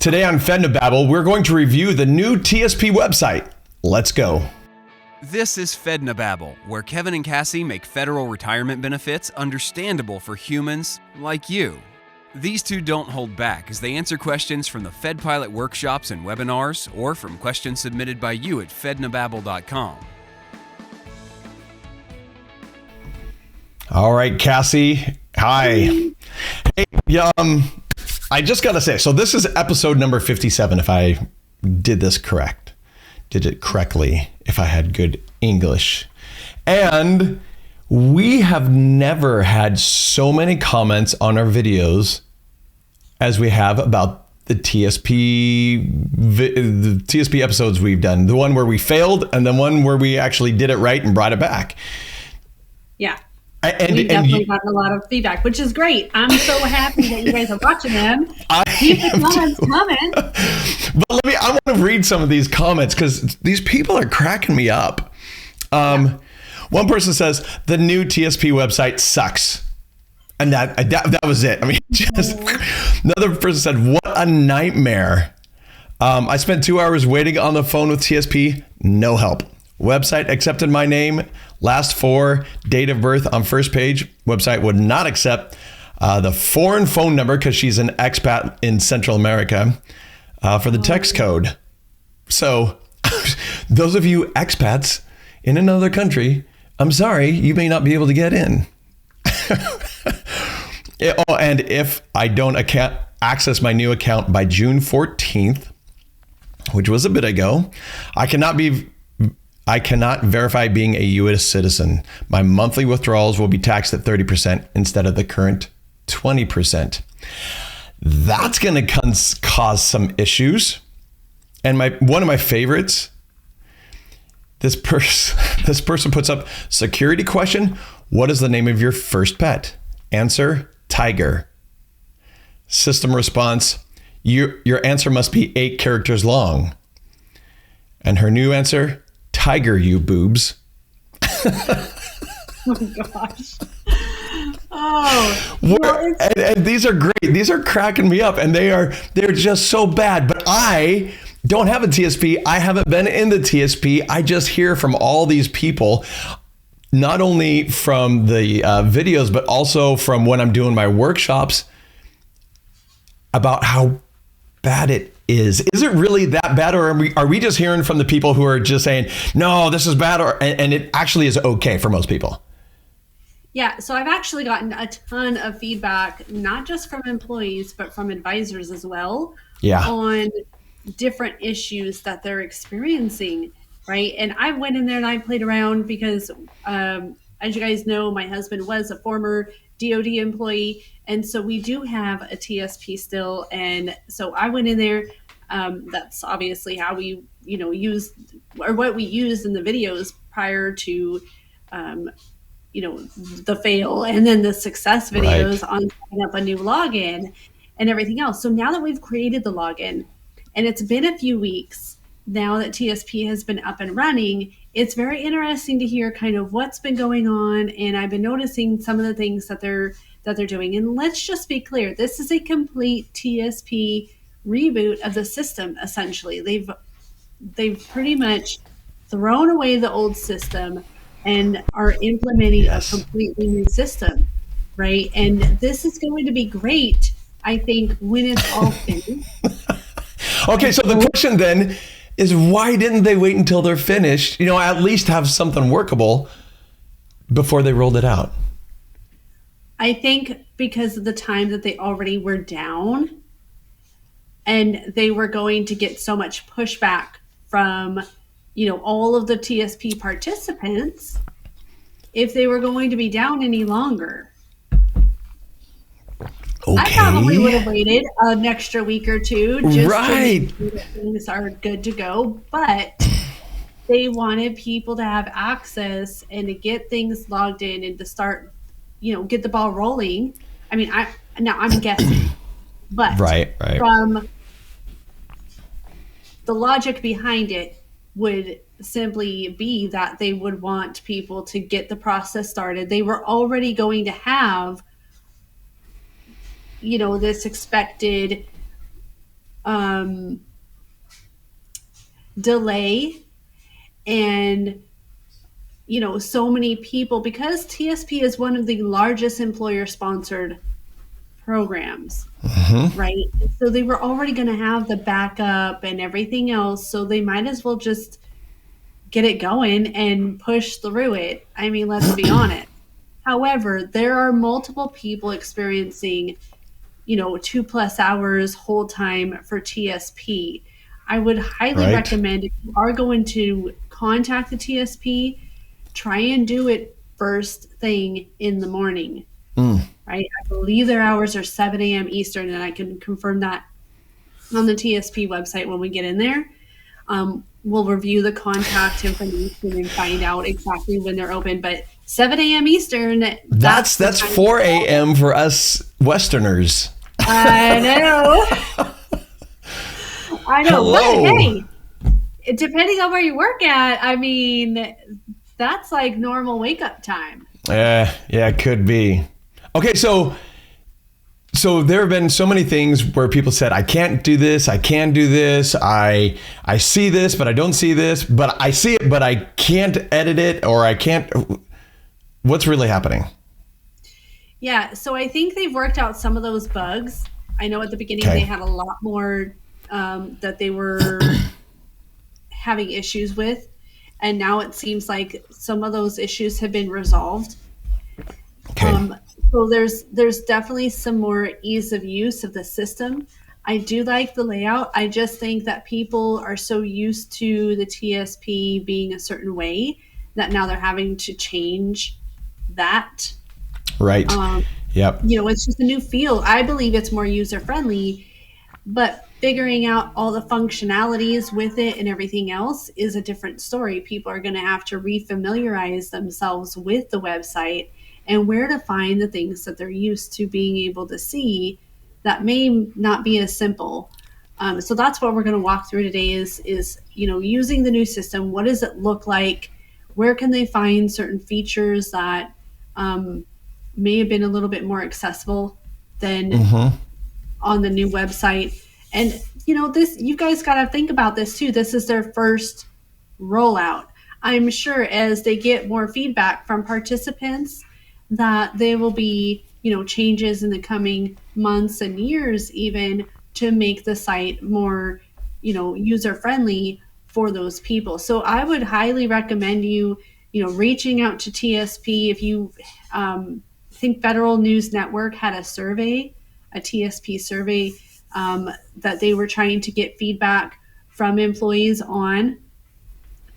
Today on Fednobabble, we're going to review the new TSP website. Let's go. This is Fednobabble, where Kevin and Cassie make federal retirement benefits understandable for humans like you. These two don't hold back as they answer questions from the Fed Pilot workshops and webinars, or from questions submitted by you at fednobabble.com. All right, Cassie. Hi. Hey, I just got to say, so this is episode number 57, if I did it correctly, if I had good English. And we have never had so many comments on our videos as we have about the TSP episodes we've done. The one where we failed and the one where we actually did it right and brought it back. Yeah. We've definitely gotten a lot of feedback, which is great. I'm so happy that you guys are watching them. Keep the comments coming. But I want to read some of these comments because these people are cracking me up. One person says, the new TSP website sucks. And that was it. I mean, just another person said, what a nightmare. I spent 2 hours waiting on the phone with TSP. No help. Website accepted my name, last four, date of birth on first page. Website would not accept the foreign phone number because she's an expat in Central America for the text code. So those of you expats in another country, I'm sorry, you may not be able to get in. And if I don't access my new account by June 14th, which was a bit ago, I cannot verify being a U.S. citizen. My monthly withdrawals will be taxed at 30% instead of the current 20%. That's going to cause some issues. And one of my favorites, this person puts up security question. What is the name of your first pet? Answer, tiger. System response, your answer must be 8 characters long. And her new answer, tiger, you boobs. Oh gosh. Oh. And these are great. These are cracking me up, and they're just so bad. But I don't have a TSP. I haven't been in the TSP. I just hear from all these people, not only from the videos, but also from when I'm doing my workshops, about how bad it is. Is it really that bad, or are we just hearing from the people who are just saying, no, this is bad, and it actually is okay for most people? Yeah, so I've actually gotten a ton of feedback, not just from employees, but from advisors as well, on different issues that they're experiencing, right? And I went in there and I played around because, as you guys know, my husband was a former DOD employee, and so we do have a TSP still. And so I went in there. That's obviously how we, used, or what we used in the videos prior to, the fail and then the success videos on setting up a new login and everything else. So now that we've created the login, and it's been a few weeks now that TSP has been up and running, it's very interesting to hear kind of what's been going on. And I've been noticing some of the things that they're doing. And let's just be clear, this is a complete TSP reboot of the system. Essentially, they've pretty much thrown away the old system and are implementing a completely new system, right? And this is going to be great, I think, when it's all finished. Okay, so the question then is, why didn't they wait until they're finished? At least have something workable before they rolled it out. I think because of the time that they already were down, and they were going to get so much pushback from, all of the TSP participants, if they were going to be down any longer. Okay. I probably would have waited an extra week or two just to make sure that things are good to go, but they wanted people to have access and to get things logged in and to start, get the ball rolling. I mean, I'm guessing, but from the logic behind it would simply be that they would want people to get the process started. They were already going to have, this expected delay and so many people, because TSP is one of the largest employer sponsored programs, right? So they were already going to have the backup and everything else. So they might as well just get it going and push through it. I mean, let's be honest. However, there are multiple people experiencing, 2+ hours hold time for TSP. I would highly recommend, if you are going to contact the TSP, try and do it first thing in the morning. Right? I believe their hours are 7 a.m. Eastern, and I can confirm that on the TSP website when we get in there. We'll review the contact information and find out exactly when they're open. But 7 a.m. Eastern. That's 4 a.m. for us Westerners. I know. Hello. But hey, depending on where you work at, I mean, that's like normal wake up time. Yeah, it could be. Okay, so there have been so many things where people said, I can't do this, I can do this, I see this, but I don't see this, but I see it, but I can't edit it, or I can't. What's really happening? Yeah, so I think they've worked out some of those bugs. I know at the beginning they had a lot more that they were having issues with, and now it seems like some of those issues have been resolved. Okay. So there's definitely some more ease of use of the system. I do like the layout. I just think that people are so used to the TSP being a certain way that now they're having to change that. Right. Yep. It's just a new feel. I believe it's more user friendly, but figuring out all the functionalities with it and everything else is a different story. People are going to have to refamiliarize themselves with the website and where to find the things that they're used to being able to see that may not be as simple. So that's what we're going to walk through today is using the new system. What does it look like? Where can they find certain features that may have been a little bit more accessible than on the new website? And you guys got to think about this too. This is their first rollout. I'm sure as they get more feedback from participants that there will be, changes in the coming months and years even to make the site more, user friendly for those people. So I would highly recommend you, reaching out to TSP. If you think Federal News Network had a survey, a TSP survey that they were trying to get feedback from employees on,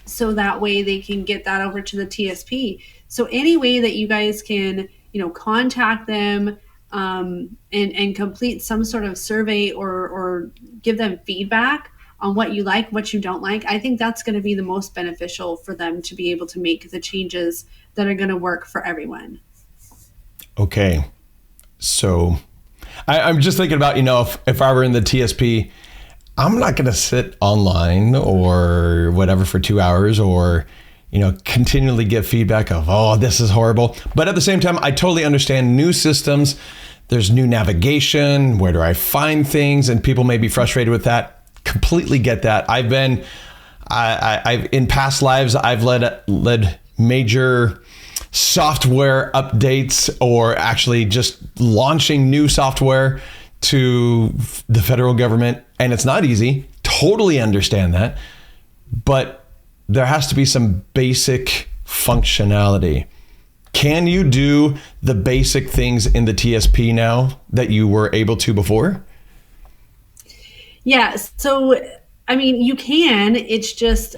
so that way they can get that over to the TSP. So any way that you guys can, contact them and complete some sort of survey or give them feedback on what you like, what you don't like, I think that's going to be the most beneficial for them to be able to make the changes that are going to work for everyone. Okay. So I'm just thinking about, if I were in the TSP, I'm not going to sit online or whatever for 2 hours or, continually give feedback of, oh, this is horrible. But at the same time, I totally understand new systems. There's new navigation. Where do I find things? And people may be frustrated with that. Completely get that. I've in past lives, I've led major software updates or actually just launching new software to the federal government. And it's not easy. Totally understand that. But there has to be some basic functionality. Can you do the basic things in the TSP now that you were able to before? Yeah. So, I mean, you can. It's just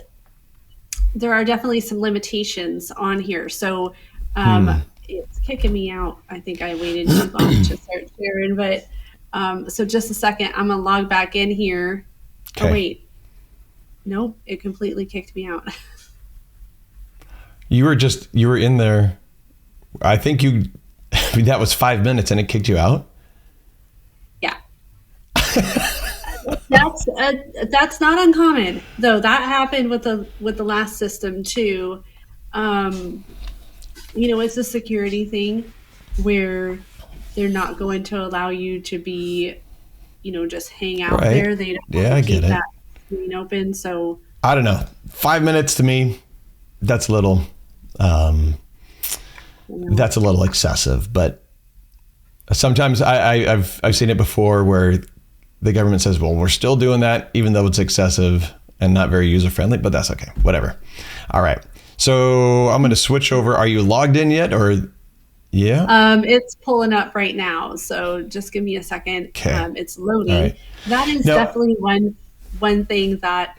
there are definitely some limitations on here. So it's kicking me out. I think I waited too long to start sharing. But so just a second, I'm going to log back in here. Okay. Oh, wait. Nope, it completely kicked me out. You were in there. I think that was 5 minutes and it kicked you out. Yeah. That's not uncommon though. That happened with the last system too. It's a security thing where they're not going to allow you to be just hang out Right. there. They don't Yeah, want I to get keep it. that screen open. So I don't know. 5 minutes to me, that's a little, that's a little excessive. But sometimes I've seen it before where the government says, well, we're still doing that, even though it's excessive and not very user friendly, but that's okay. Whatever. All right. So I'm going to switch over. Are you logged in yet or? Yeah. It's pulling up right now. So just give me a second. Okay. It's loading. All right. That is Now- definitely one thing that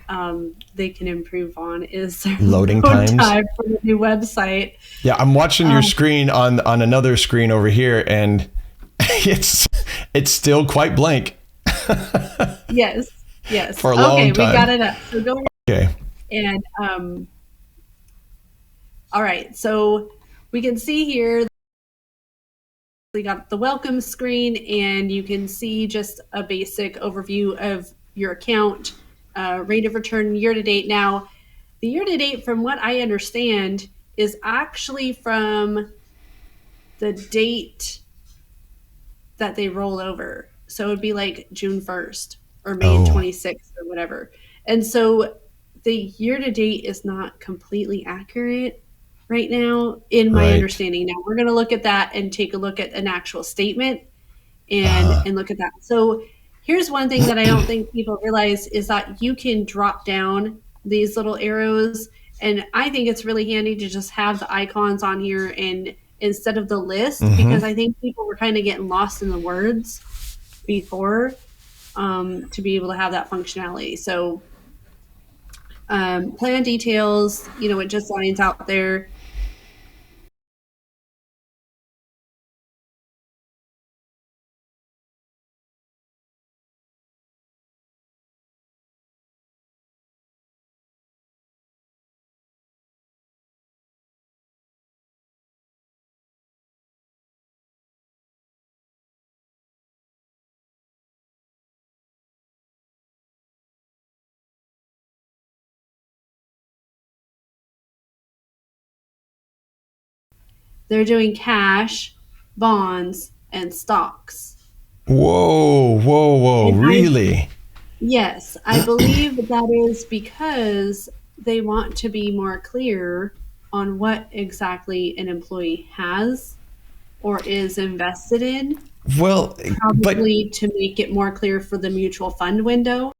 they can improve on is their Loading load times. time for the new website. Yeah, I'm watching your screen on another screen over here, and it's still quite blank. Yes. For a long Okay, time. we got it up. So go Okay. and all right. So we can see here we got the welcome screen, and you can see just a basic overview of your account, rate of return year to date. Now, the year to date, from what I understand, is actually from the date that they roll over. So it would be like June 1st or May 26th or whatever. And so the year to date is not completely accurate right now, in my Right. understanding. Now we're going to look at that and take a look at an actual statement and look at that. So here's one thing that I don't think people realize is that you can drop down these little arrows. And I think it's really handy to just have the icons on here and instead of the list, because I think people were kind of getting lost in the words before to be able to have that functionality. So plan details, it just lines out there. They're doing cash, bonds, and stocks. Whoa. And Really? yes, I believe that is because they want to be more clear on what exactly an employee has or is invested in, Well, but probably to make it more clear for the mutual fund window.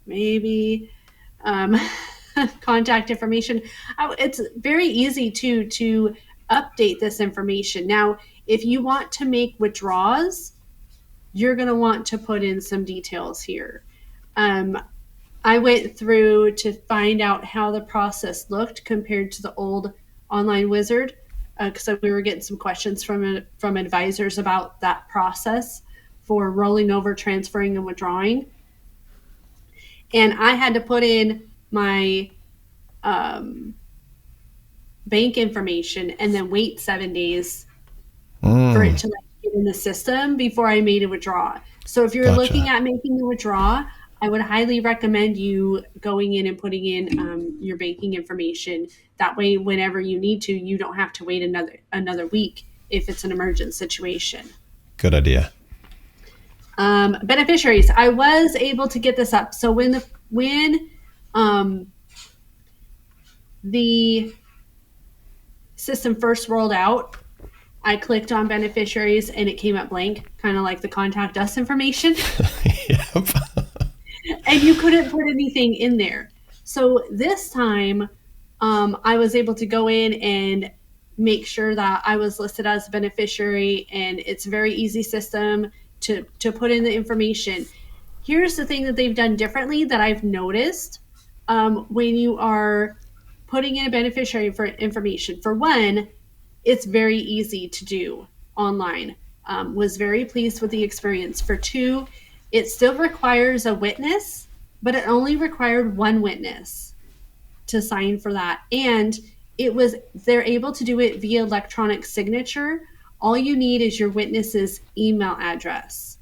maybe contact information. It's very easy to update this information. Now, if you want to make withdrawals, you're going to want to put in some details here. I went through to find out how the process looked compared to the old online wizard, because we were getting some questions from advisors about that process for rolling over, transferring, and withdrawing. And I had to put in my bank information and then wait 7 days for it to get in the system before I made a withdrawal. So if you're looking at making a withdrawal, I would highly recommend you going in and putting in your banking information. That way, whenever you need to, you don't have to wait another week if it's an emergent situation. Good idea. Beneficiaries. I was able to get this up. So when the system first rolled out, I clicked on beneficiaries and it came up blank, kind of like the contact us information. Yep. And you couldn't put anything in there. So this time, I was able to go in and make sure that I was listed as a beneficiary, and it's a very easy system to put in the information. Here's the thing that they've done differently that I've noticed when you are putting in a beneficiary for information. For one, it's very easy to do online. Was very pleased with the experience. For two, it still requires a witness, but it only required one witness to sign for that. And they're able to do it via electronic signature. All you need is your witness's email address.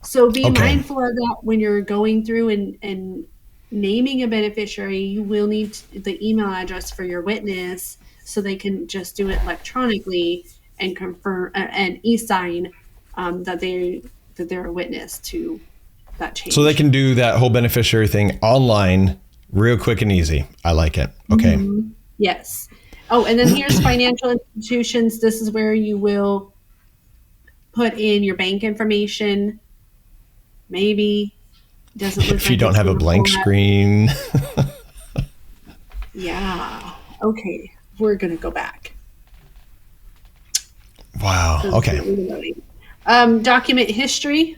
So be mindful of that when you're going through and naming a beneficiary. You will need the email address for your witness so they can just do it electronically and confirm and e-sign that they're a witness to that change. So they can do that whole beneficiary thing online real quick and easy. I like it. Okay. Mm-hmm. Yes. Oh, and then here's financial institutions. This is where you will put in your bank information. Maybe doesn't look if you don't have a blank screen. Yeah. Okay. We're going to go back. Wow. Okay. Document history.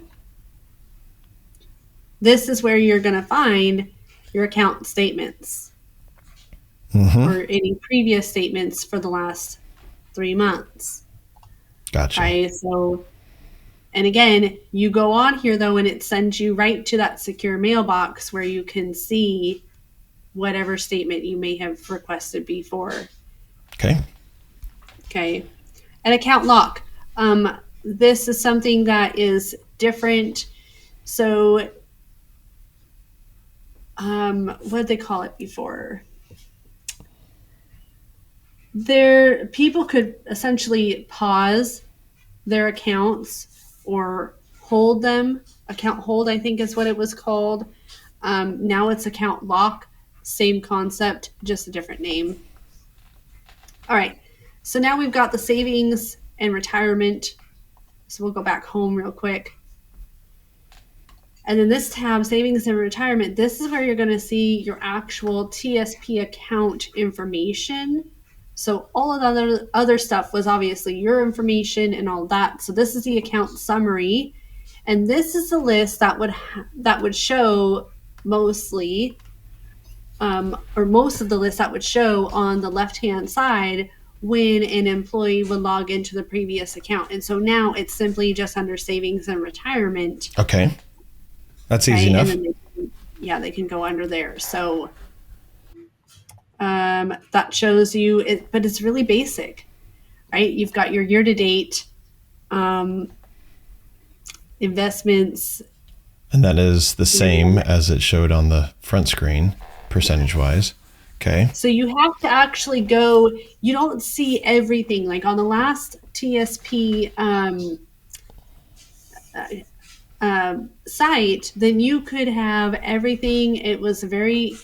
This is where you're going to find your account statements or any previous statements for the last 3 months. Gotcha. Okay, so, and again, you go on here though, and it sends you right to that secure mailbox where you can see whatever statement you may have requested before. Okay. An account lock. This is something that is different. So, what did they call it before? People could essentially pause their accounts or hold them. Account hold, I think is what it was called. Now it's account lock. Same concept, just a different name. All right. So now we've got the savings and retirement. So we'll go back home real quick. And then this tab, savings and retirement, this is where you're going to see your actual TSP account information. So all of the other stuff was obviously your information and all that. So this is the account summary. And this is the list that would show mostly, or most of the list that would show on the left-hand side when an employee would log into the previous account. And so now it's simply just under savings and retirement. Okay. That's easy enough. And then they can go under there. So that shows you it, but it's really basic, right? You've got your year-to-date investments. And that is the same as it showed on the front screen, percentage-wise. Okay. So you have to actually go, you don't see everything. Like on the last TSP site, then you could have everything. It was very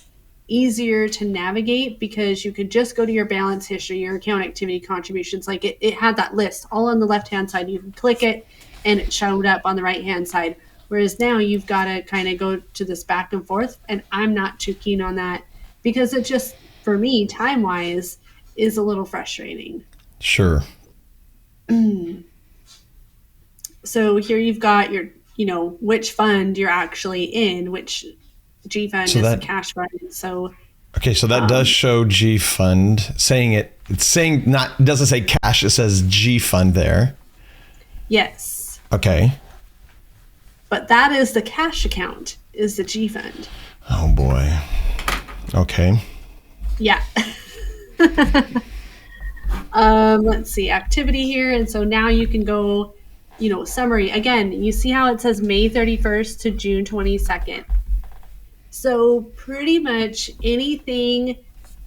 easier to navigate because you could just go to your balance history, your account activity contributions. Like it had that list all on the left-hand side. You could click it and it showed up on the right-hand side. Whereas now you've got to kind of go to this back and forth, and I'm not too keen on that because it just, for me, time-wise, is a little frustrating. Sure. So here you've got your, which fund you're actually in, which G fund is a cash fund. So okay, so that does show G fund. Doesn't say cash, it says G fund there. Yes. Okay. But that is the cash account, is the G fund. Oh boy. Okay. Yeah. Let's see, activity here. And so now you can go, summary. Again, you see how it says May 31st to June 22nd. So pretty much anything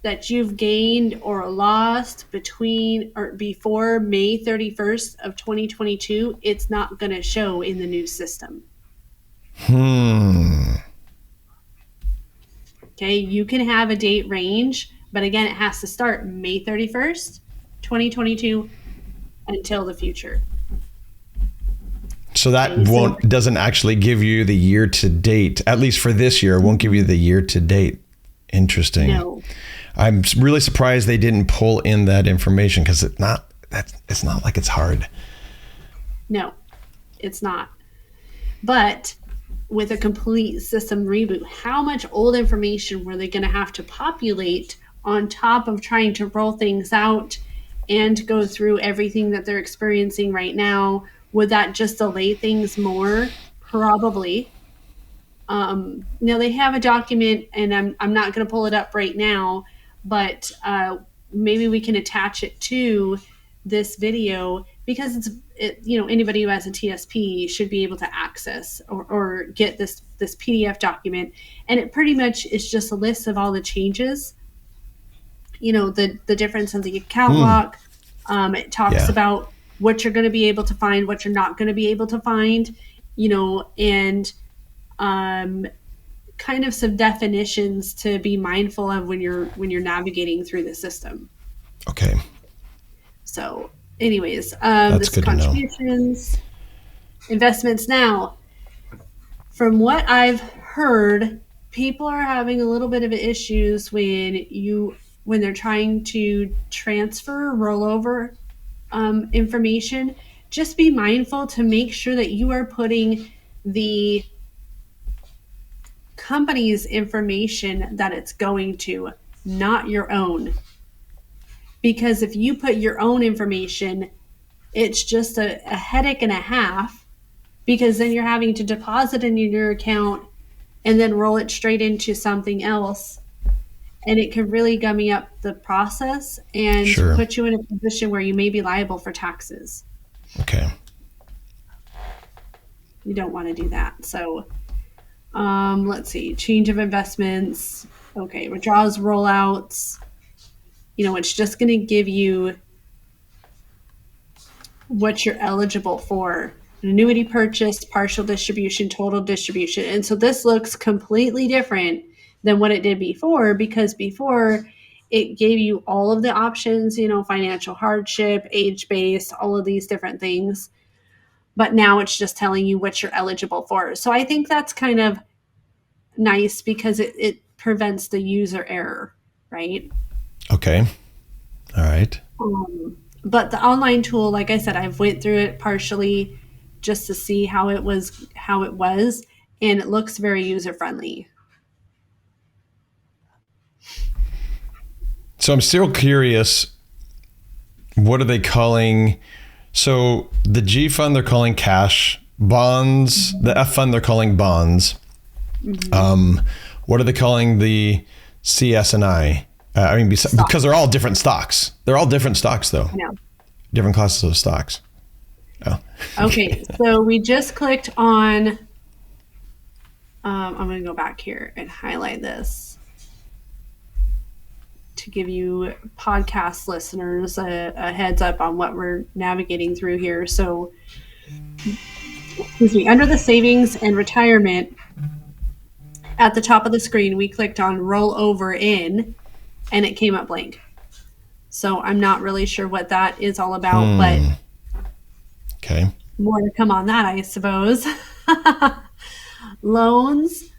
that you've gained or lost between or before May 31st of 2022, it's not going to show in the new system. Okay, you can have a date range, but again, it has to start May 31st, 2022 until the future. So that doesn't actually give you the year to date, at least for this year. It won't give you the year to date. Interesting. No. I'm really surprised they didn't pull in that information because it's not like it's hard. No, it's not. But with a complete system reboot, how much old information were they going to have to populate on top of trying to roll things out and go through everything that they're experiencing right now? Would that just delay things more? Probably. Now they have a document, and I'm not going to pull it up right now, but maybe we can attach it to this video because anybody who has a TSP should be able to access or get this PDF document, and it pretty much is just a list of all the changes. The difference in the account lock. It talks about what you're going to be able to find, what you're not going to be able to find, and kind of some definitions to be mindful of when you're navigating through the system. Okay. So anyways, that's good contributions, investments. Now, from what I've heard, people are having a little bit of issues when they're trying to transfer rollover information. Just be mindful to make sure that you are putting the company's information that it's going to, not your own. Because if you put your own information, it's just a headache and a half, because then you're having to deposit in your account and then roll it straight into something else. And it can really gummy up the process and put you in a position where you may be liable for taxes. Okay. You don't want to do that. So let's see. Change of investments. Okay. Withdrawals, rollouts. It's just going to give you what you're eligible for. An annuity purchase, partial distribution, total distribution. And so this looks completely different than what it did before, because before it gave you all of the options, financial hardship, age-based, all of these different things. But now it's just telling you what you're eligible for. So I think that's kind of nice because it prevents the user error, right? Okay. All right. But the online tool, like I said, I've went through it partially just to see how it was, and it looks very user-friendly. So I'm still curious, what are they calling? So the G fund, they're calling cash. Bonds, the F fund, they're calling bonds. What are they calling the CS and I? Because they're all different stocks. They're all different stocks, though. I know. Different classes of stocks. Oh. Okay, so we just clicked on, I'm going to go back here and highlight this to give you podcast listeners a heads up on what we're navigating through here. So, under the savings and retirement, at the top of the screen, we clicked on Rollover In, and it came up blank. So I'm not really sure what that is all about, but okay, more to come on that, I suppose. Loans.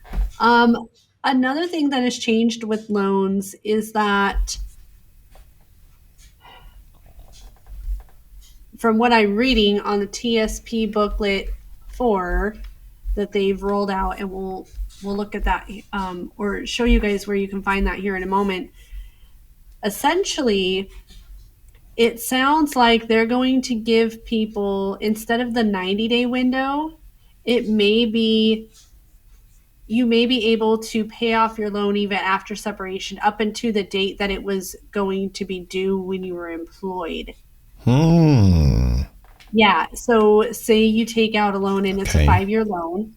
Another thing that has changed with loans is that, from what I'm reading on the TSP booklet 4 that they've rolled out, and we'll look at that or show you guys where you can find that here in a moment. Essentially, it sounds like they're going to give people, instead of the 90-day window, it may be, you may be able to pay off your loan even after separation up until the date that it was going to be due when you were employed. Yeah. So say you take out a loan and it's a 5-year loan,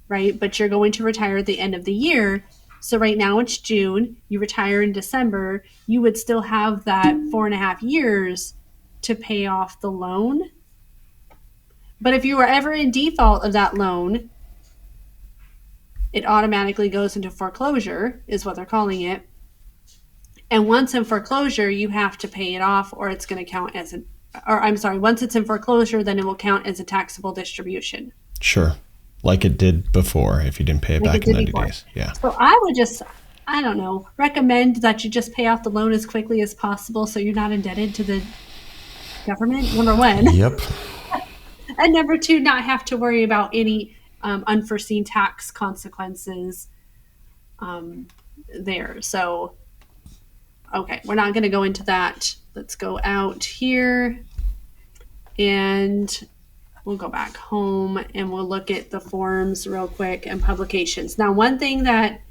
right? But you're going to retire at the end of the year. So right now it's June, you retire in December, you would still have that 4.5 years to pay off the loan. But if you were ever in default of that loan, it automatically goes into foreclosure, is what they're calling it. And once in foreclosure, you have to pay it off, or it's going to count as once it's in foreclosure, then it will count as a taxable distribution. Sure. Like it did before if you didn't pay it back in 90 days. Yeah. So I would just, recommend that you just pay off the loan as quickly as possible so you're not indebted to the government, number one. Yep. And number two, not have to worry about any unforeseen tax consequences there. So, okay, we're not going to go into that. Let's go out here and we'll go back home and we'll look at the forms real quick and publications. Now, one thing that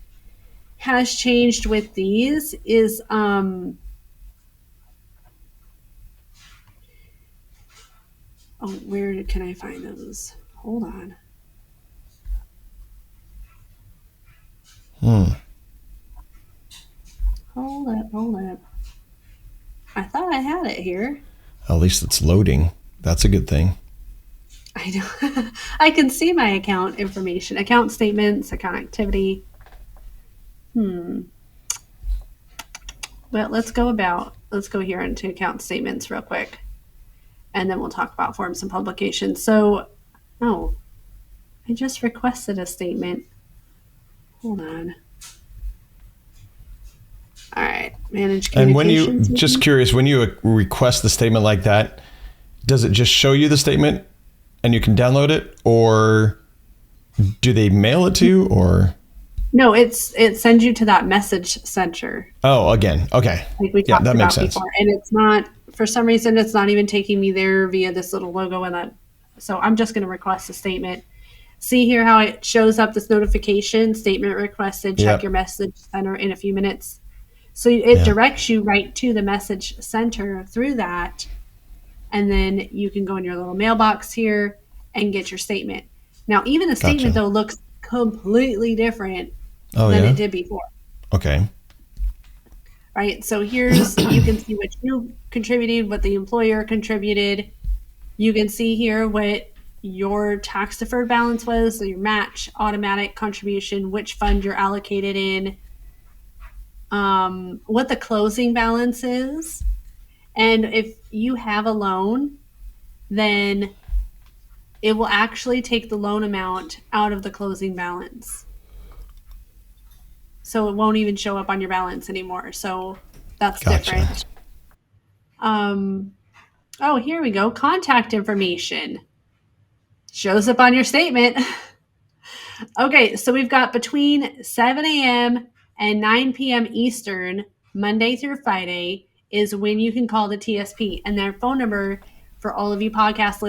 has changed with these is where can I find those? Hold on. Hold up. I thought I had it here. At least it's loading. That's a good thing. I know. I can see my account information, account statements, account activity. Well, let's go here into account statements real quick. And then we'll talk about forms and publications. So, I just requested a statement. Hold on. All right, manage communications. And when you, just curious, when you request the statement like that, does it just show you the statement and you can download it, or do they mail it to you, or? No, it sends you to that message center. Oh, again, okay. Like we talked about before, and it's not, for some reason, it's not even taking me there via this little logo and that. So I'm just going to request a statement. See here how it shows up, this notification, statement requested, check your message center in a few minutes. So it directs you right to the message center through that. And then you can go in your little mailbox here and get your statement. Now, even the statement, though, looks completely different than it did before. Okay. Right. So here's, you can see what you contributed, what the employer contributed. You can see here what your tax deferred balance was, so your match, automatic contribution, which fund you're allocated in, what the closing balance is. And if you have a loan, then it will actually take the loan amount out of the closing balance. So it won't even show up on your balance anymore. So that's different. Oh, here we go. Contact information. Shows up on your statement. Okay, so we've got between 7 a.m. and 9 p.m. Eastern, Monday through Friday, is when you can call the TSP. And their phone number for all of you podcast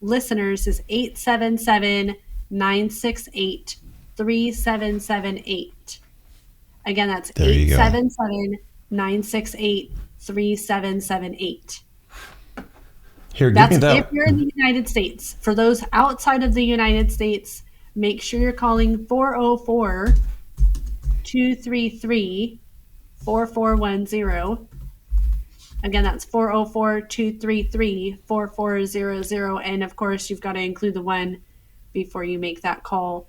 listeners is 877-968-3778. Again, that's 877-968-3778. Here, that's give me that. If you're in the United States. For those outside of the United States, make sure you're calling 404-233-4410. Again, that's 404-233-4400. And of course, you've got to include the one before you make that call.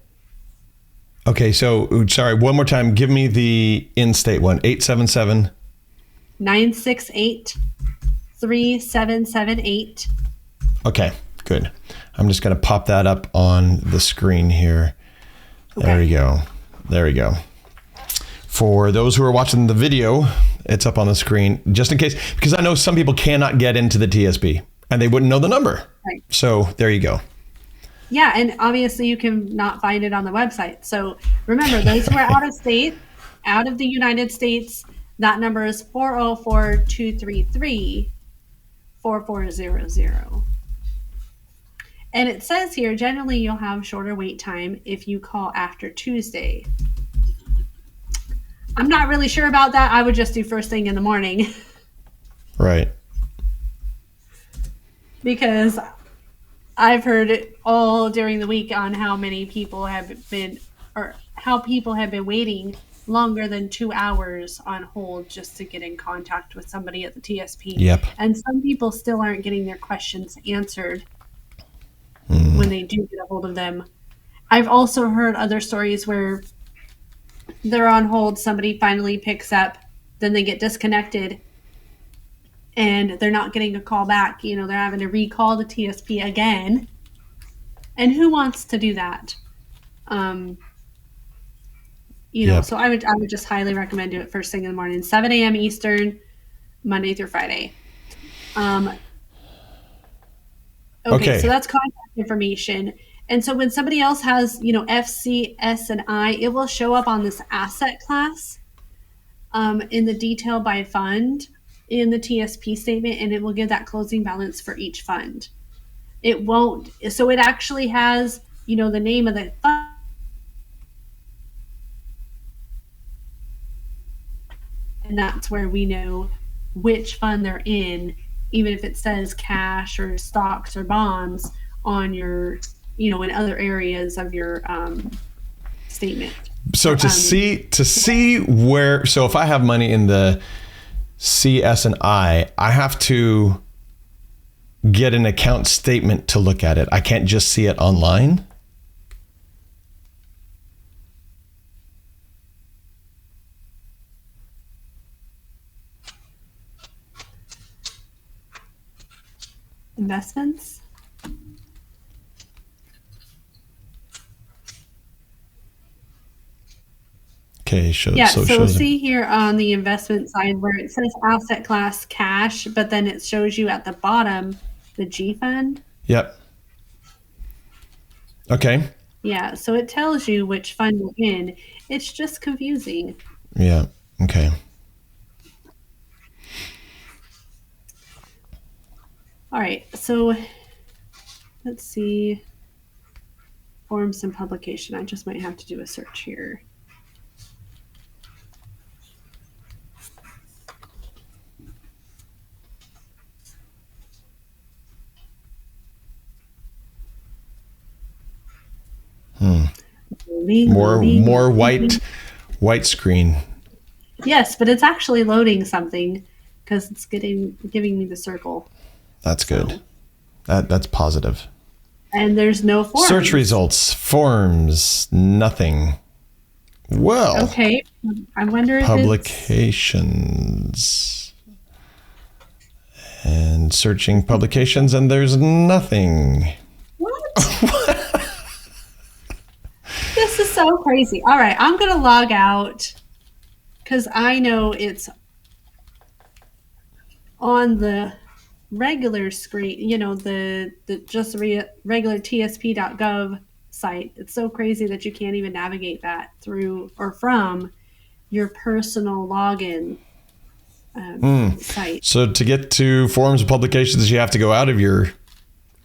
Okay, so sorry, one more time. Give me the in-state one. 877-968-3778. Okay, good. I'm just going to pop that up on the screen here. Okay. There you go. There we go. For those who are watching the video, it's up on the screen just in case, because I know some people cannot get into the TSP and they wouldn't know the number. Right. So there you go. Yeah, and obviously you can not find it on the website. So remember, those who are out of state, out of the United States, that number is 404-233-4400. And it says here, generally you'll have shorter wait time if you call after Tuesday. I'm not really sure about that. I would just do first thing in the morning. Right. Because I've heard it all during the week on how many people have been, or how people have been waiting longer than 2 hours on hold just to get in contact with somebody at the TSP. Yep. And some people still aren't getting their questions answered when they do get a hold of them. I've also heard other stories where they're on hold, somebody finally picks up, then they get disconnected, and they're not getting a call back. You know, they're having to recall the TSP again. And who wants to do that? You know, so I would just highly recommend do it first thing in the morning, 7 a.m. Eastern, Monday through Friday. Okay, so that's contact information. And so when somebody else has, you know, FC, S, and I, it will show up on this asset class in the detail by fund in the TSP statement, and it will give that closing balance for each fund. It won't, so it actually has, you know, the name of the fund. And that's where we know which fund they're in, even if it says cash or stocks or bonds on your, you know, in other areas of your statement. So to see where, so if I have money in the CS and I have to get an account statement to look at it. I can't just see it online. Investments. Okay, so see here on the investment side where it says asset class cash, but then it shows you at the bottom the G fund. Yep. Okay. Yeah, so it tells you which fund you're in. It's just confusing. Yeah. Okay. All right, so let's see. Forms and publication. I just might have to do a search here. More white screen. Yes, but it's actually loading something because it's giving me the circle. That's good. That's positive. And there's no forms. Search results, forms, nothing. Well. Okay. I wonder if publications. And searching publications, and there's nothing. What? This is so crazy. All right, I'm going to log out because I know it's on the regular screen, you know, the just regular TSP.gov site. It's so crazy that you can't even navigate that through or from your personal login site. So to get to forms and publications, you have to go out of your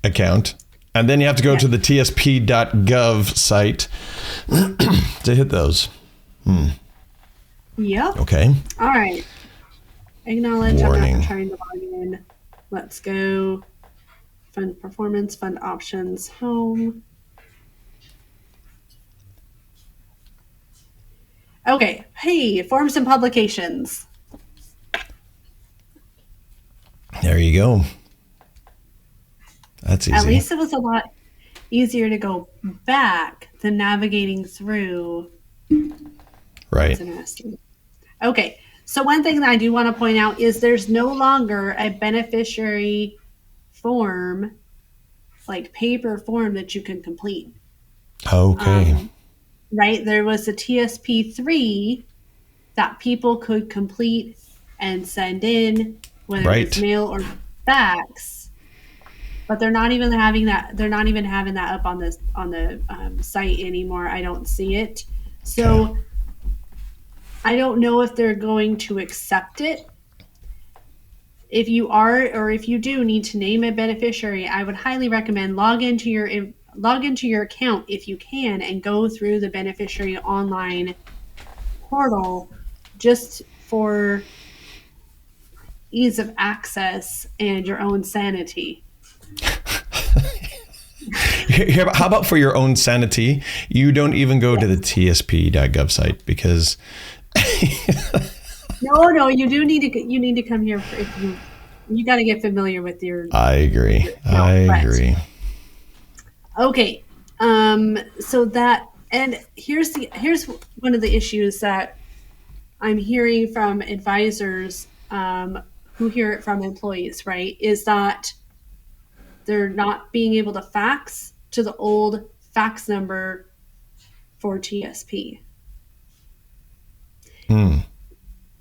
account. And then you have to go to the TSP.gov site to hit those. Yep. Okay. All right. Acknowledge. Warning. I'm not trying to log in. Let's go. Fund performance, fund options, home. Okay. Hey, forms and publications. There you go. That's easy. At least it was a lot easier to go back than navigating through. Right. That's interesting. Okay. So one thing that I do want to point out is there's no longer a beneficiary form, like paper form that you can complete. Okay. right? There was a TSP-3 that people could complete and send in, whether it was Right. mail or fax. But they're not even having that. They're not even having that up on the site anymore. I don't see it. So Okay. I don't know if they're going to accept it. If you are, or if you do need to name a beneficiary, I would highly recommend log into your account if you can and go through the beneficiary online portal just for ease of access and your own sanity. How about for your own sanity, you don't even go to the tsp.gov site because No, you do need to. You need to come here if you got to get familiar with your. I agree. I agree. Okay, so that and here's one of the issues that I'm hearing from advisors who hear it from employees. Right, is that they're not being able to fax to the old fax number for TSP.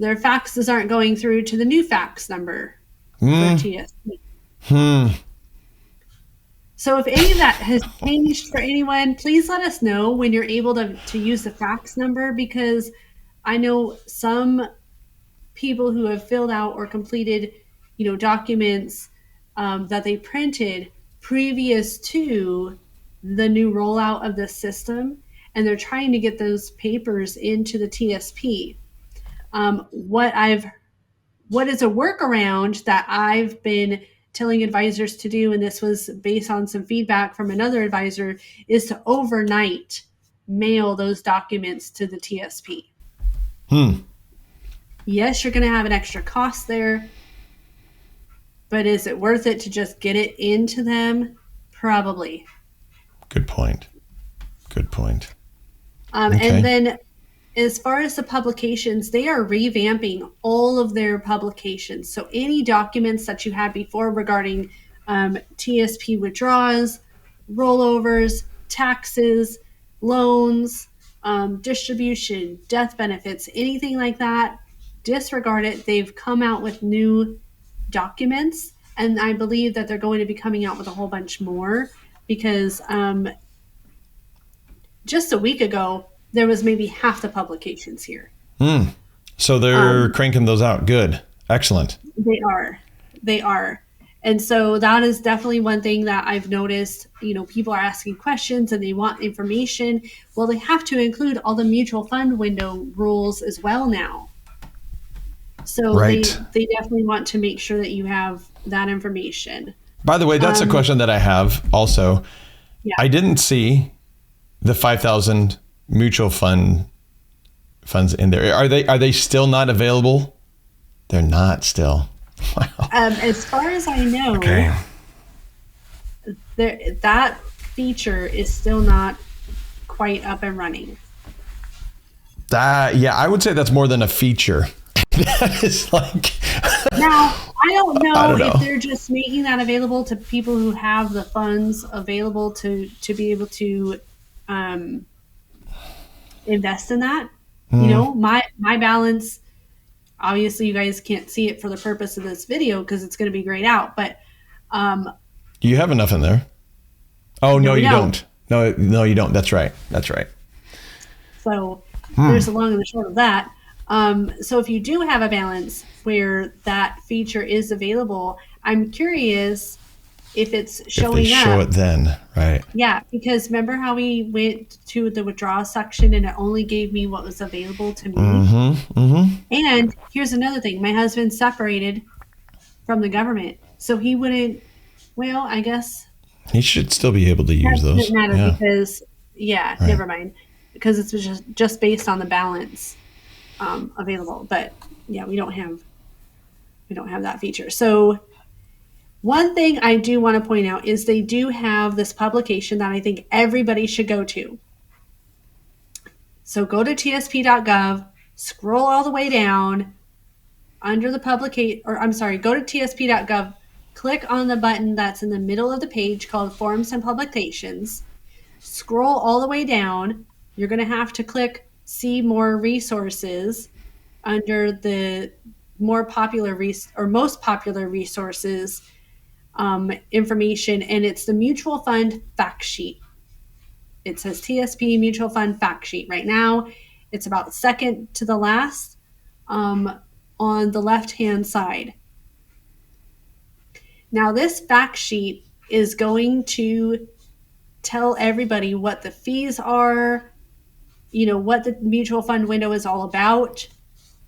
Their faxes aren't going through to the new fax number for TSP. So if any of that has changed for anyone, please let us know when you're able to use the fax number, because I know some people who have filled out or completed, documents that they printed previous to the new rollout of the system, and they're trying to get those papers into the TSP. What is a workaround that I've been telling advisors to do, and this was based on some feedback from another advisor, is to overnight mail those documents to the TSP. Yes, you're going to have an extra cost there, but is it worth it to just get it into them? Probably. Good point. Okay. And then as far as the publications, they are revamping all of their publications. So any documents that you had before regarding TSP withdrawals, rollovers, taxes, loans, distribution, death benefits, anything like that, disregard it. They've come out with new documents, and I believe that they're going to be coming out with a whole bunch more, because just a week ago, there was maybe half the publications here. So they're cranking those out. Good. Excellent. They are. And so that is definitely one thing that I've noticed. People are asking questions and they want information. Well, they have to include all the mutual fund window rules as well now. So Right. they definitely want to make sure that you have that information. By the way, that's a question that I have also. Yeah. I didn't see the 5,000 mutual funds in there. Are they still not available? They're not still. Wow. As far as I know, Okay. that feature is still not quite up and running. I would say that's more than a feature. That is like. Now, I don't know know. if they're just making that available to people who have the funds available to be able to invest in that. My balance, obviously you guys can't see it for the purpose of this video because it's going to be grayed out, but You have enough in there. Oh, no, you don't. No, you don't. That's right. So there's the long and the short of that. So if you do have a balance where that feature is available, I'm curious if it's showing if they up. show it then, right? Yeah, because remember how we went to the withdrawal section and it only gave me what was available to me? And here's another thing. My husband separated from the government, so he wouldn't, I guess. He should still be able to use those. Doesn't matter Yeah. because, never mind. Because it's just based on the balance available. But yeah, we don't have that feature. So one thing I do want to point out is they do have this publication that I think everybody should go to. So go to tsp.gov, scroll all the way down under the go to tsp.gov, click on the button that's in the middle of the page called Forms and Publications, scroll all the way down, you're going to have to click see more resources under the more popular or most popular resources information, and it's the mutual fund fact sheet. It says TSP mutual fund fact sheet. Right now, it's about second to the last on the left-hand side. Now, this fact sheet is going to tell everybody what the fees are, what the mutual fund window is all about,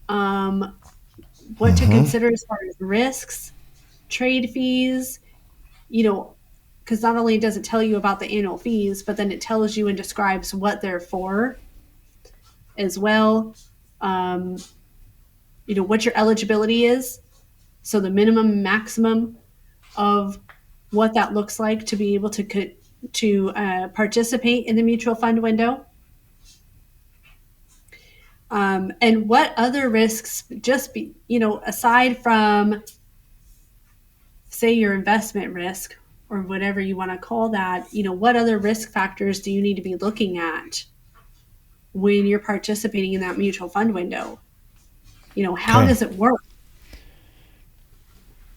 what to consider as far as risks, trade fees, because not only does it tell you about the annual fees, but then it tells you and describes what they're for as well. What your eligibility is. So the minimum and maximum of what that looks like to be able to participate in the mutual fund window. And what other risks, aside from, say, your investment risk or whatever you want to call that, what other risk factors do you need to be looking at when you're participating in that mutual fund window? How does it work?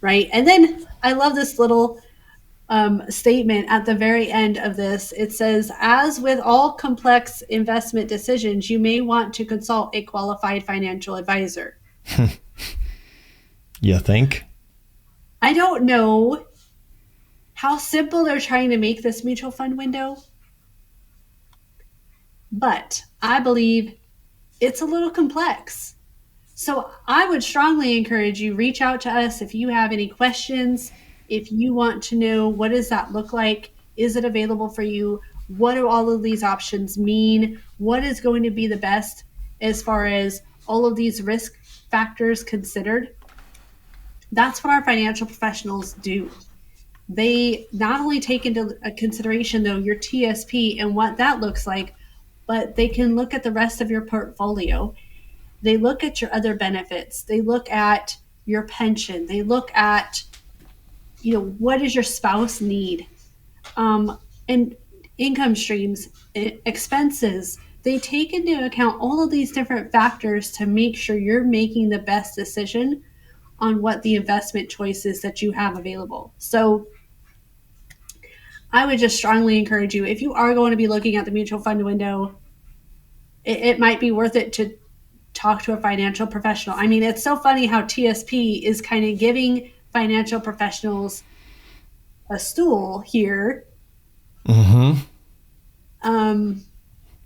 Right. And then I love this little statement at the very end of this. It says, as with all complex investment decisions, you may want to consult a qualified financial advisor. You think? I don't know how simple they're trying to make this mutual fund window, but I believe it's a little complex. So I would strongly encourage you, reach out to us if you have any questions, if you want to know what does that look like, is it available for you, what do all of these options mean, what is going to be the best as far as all of these risk factors considered. That's what our financial professionals do. They not only take into consideration, though, your TSP and what that looks like, but they can look at the rest of your portfolio. They look at your other benefits. They look at your pension. They look at, what does your spouse need? And income streams, expenses. They take into account all of these different factors to make sure you're making the best decision on what the investment choices that you have available. So I would just strongly encourage you, if you are going to be looking at the mutual fund window, it might be worth it to talk to a financial professional. I mean, it's so funny how TSP is kind of giving financial professionals a stool here.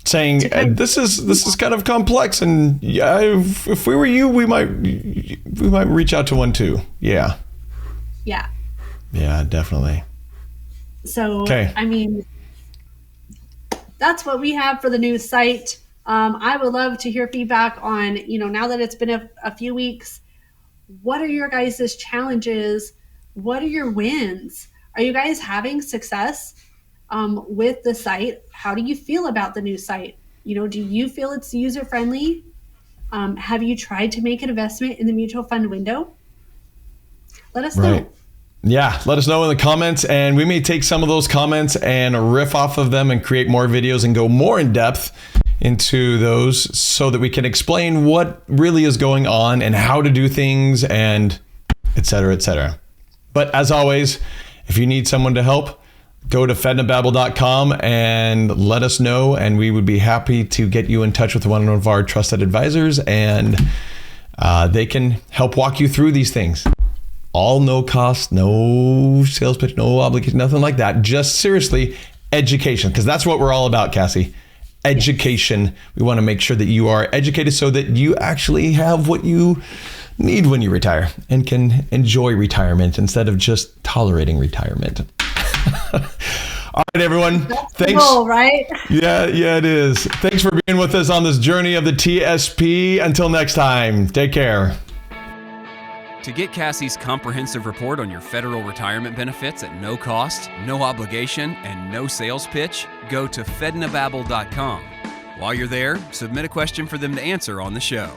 Saying this is kind of complex, and yeah, if we were you, we might reach out to one too. Yeah, definitely. So I mean, that's what we have for the new site. I would love to hear feedback on, now that it's been a few weeks, what are your guys' challenges? What are your wins? Are you guys having success with the site? How do you feel about the new site? Do you feel it's user-friendly? Have you tried to make an investment in the mutual fund window? Let us know. Yeah, let us know in the comments, and we may take some of those comments and riff off of them and create more videos and go more in depth into those so that we can explain what really is going on and how to do things and et cetera, et cetera. But as always, if you need someone to help, go to Fednobabble.com and let us know, and we would be happy to get you in touch with one of our trusted advisors, and they can help walk you through these things. All no cost, no sales pitch, no obligation, nothing like that. Just seriously, education, because that's what we're all about, Cassie. Education. We want to make sure that you are educated so that you actually have what you need when you retire and can enjoy retirement instead of just tolerating retirement. All right, everyone. Thanks. Cool, right? Yeah, it is. Thanks for being with us on this journey of the TSP. Until next time, take care. To get Cassie's comprehensive report on your federal retirement benefits at no cost, no obligation, and no sales pitch, go to Fednobabble.com. While you're there, submit a question for them to answer on the show.